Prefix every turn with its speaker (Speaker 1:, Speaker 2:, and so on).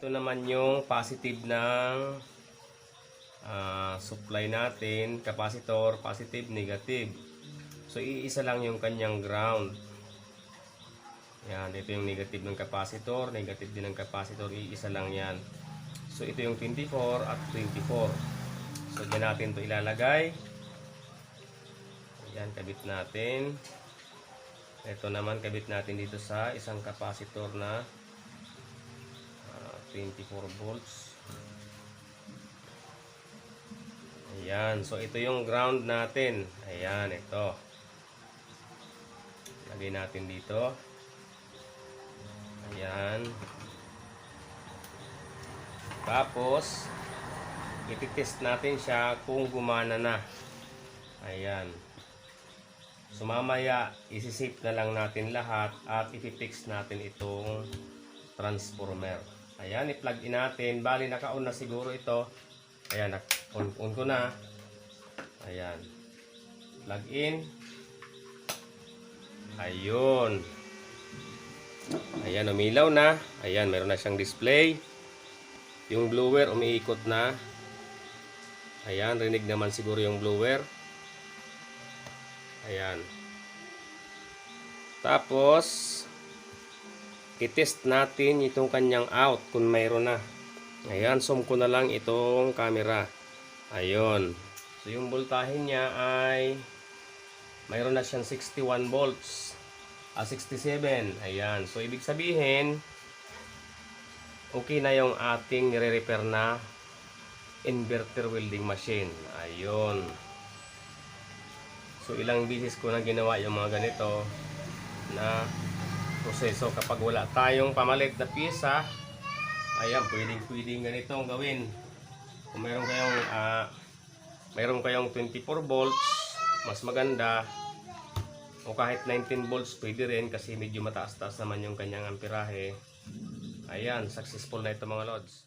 Speaker 1: ito naman yung positive ng supply natin, capacitor, positive, negative. So iisa lang yung kanyang ground. Yan, ito yung negative ng capacitor, negative din ng capacitor, iisa lang yan. So ito yung 24 at 24. So diyan natin ito ilalagay. Yan, kabit natin. Ito naman kabit natin dito sa isang capacitor na 24 volts. Ayan, so ito yung ground natin. Ayan, ito. Lagay natin dito. Ayan. Tapos ititest natin siya kung gumana na. Ayan. So mamaya isi-save na lang natin lahat at ipipix natin itong transformer. Ayan, i-plug in natin. Bali naka-on na siguro ito. Ayan, on ko na. Ayan. Plug in. Ayun. Ayan, umilaw na. Ayan, meron na siyang display. Yung blower umiikot na. Ayan, rinig naman siguro yung blower. Ayan. Tapos i-test natin itong kanyang out kung mayroon na. Ayan, zoom ko na lang itong camera. Ayun. So yung voltahe niya ay mayroon na siyang 61 volts. 67. Ayan. So ibig sabihin okay na yung ating nire-repair na inverter welding machine. Ayun. So ilang beses ko na ginawa yung mga ganito na proseso kapag wala tayong pamalit na pyesa. Ayan, pwedeng ganitong gawin. Kung mayroon kayong 24 volts, mas maganda. O kahit 19 volts pwede rin kasi medyo mataas-taas naman yung kanyang amperahe. Ayan, successful na ito mga lods.